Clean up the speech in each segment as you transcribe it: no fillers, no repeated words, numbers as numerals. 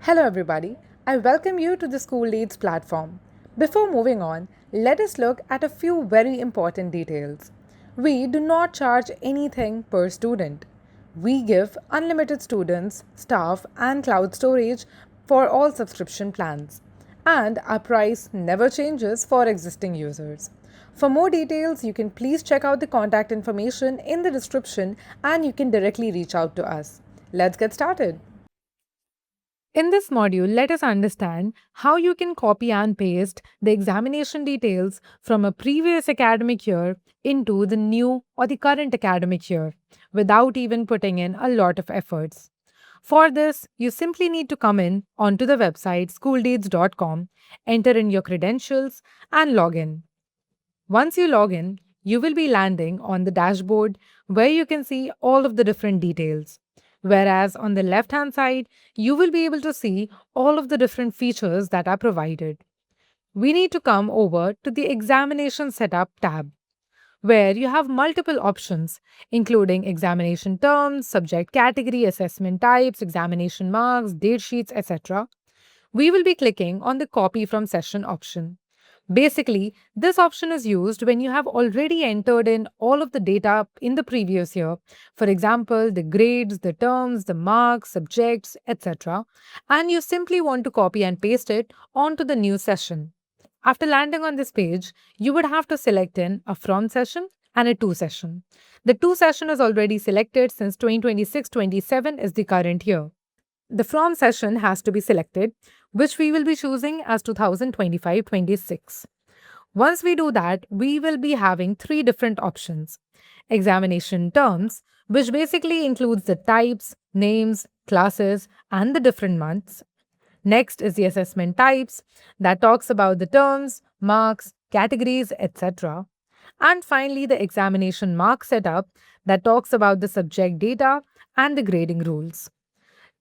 Hello, everybody. I welcome you to the School Leads platform. Before moving on, let us look at a few very important details. We do not charge anything per student. We give unlimited students, staff, and cloud storage for all subscription plans. And our price never changes for existing users. For more details, you can please check out the contact information in the description and you can directly reach out to us. Let's get started. In this module, let us understand how you can copy and paste the examination details from a previous academic year into the new or the current academic year without even putting in a lot of efforts. For this, you simply need to come in onto the website schooldeeds.com, enter in your credentials, and log in. Once you log in, you will be landing on the dashboard where you can see all of the different details. Whereas on the left hand side, you will be able to see all of the different features that are provided. We need to come over to the Examination Setup tab, where you have multiple options, including examination terms, subject category, assessment types, examination marks, date sheets, etc. We will be clicking on the Copy from Session option. Basically, this option is used when you have already entered in all of the data in the previous year, for example, the grades, the terms, the marks, subjects, etc., and you simply want to copy and paste it onto the new session. After landing on this page, you would have to select in a from session and a to session. The to session is already selected since 2026-27 is the current year. The from session has to be selected, which we will be choosing as 2025-26. Once we do that, we will be having three different options. Examination terms, which basically includes the types, names, classes, and the different months. Next is the assessment types that talks about the terms, marks, categories, etc. And finally, the examination mark setup that talks about the subject data and the grading rules.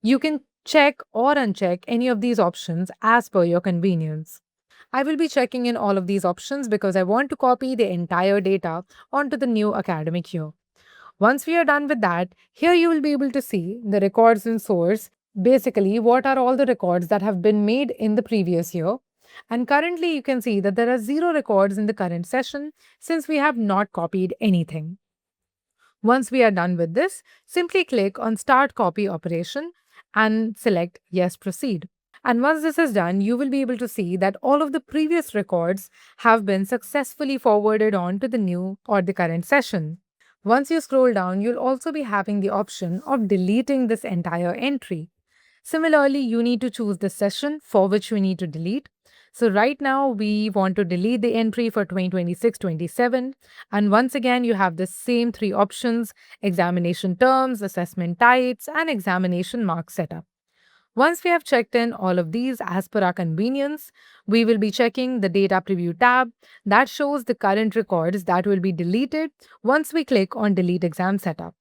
You can check or uncheck any of these options as per your convenience. I will be checking in all of these options because I want to copy the entire data onto the new academic year. Once we are done with that, here you will be able to see the records in source. Basically, what are all the records that have been made in the previous year? And currently, you can see that there are 0 records in the current session since we have not copied anything. Once we are done with this, simply click on Start Copy Operation and select Yes, Proceed. And once this is done, you will be able to see that all of the previous records have been successfully forwarded on to the new or the current session. Once you scroll down, you'll also be having the option of deleting this entire entry. Similarly, you need to choose the session for which you need to delete. So right now we want to delete the entry for 2026-27. And once again, you have the same three options: examination terms, assessment types, and examination mark setup. Once we have checked in all of these as per our convenience, we will be checking the data preview tab that shows the current records that will be deleted once we click on delete exam setup.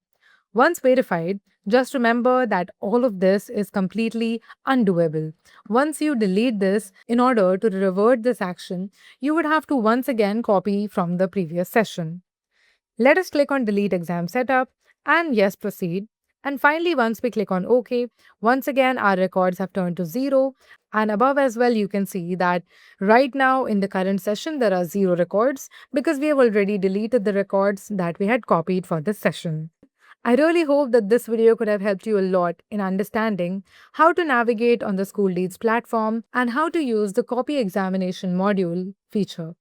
Once verified, just remember that all of this is completely undoable. Once you delete this, in order to revert this action, you would have to once again copy from the previous session. Let us click on Delete Exam Setup and Yes, Proceed. And finally, once we click on OK, once again our records have turned to 0. And above as well, you can see that right now in the current session, there are 0 records because we have already deleted the records that we had copied for this session. I really hope that this video could have helped you a lot in understanding how to navigate on the School Leads platform and how to use the copy examination module feature.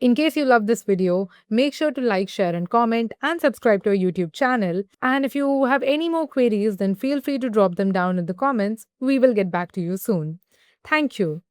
In case you love this video, make sure to like, share, and comment, and subscribe to our YouTube channel. And if you have any more queries, then feel free to drop them down in the comments. We will get back to you soon. Thank you.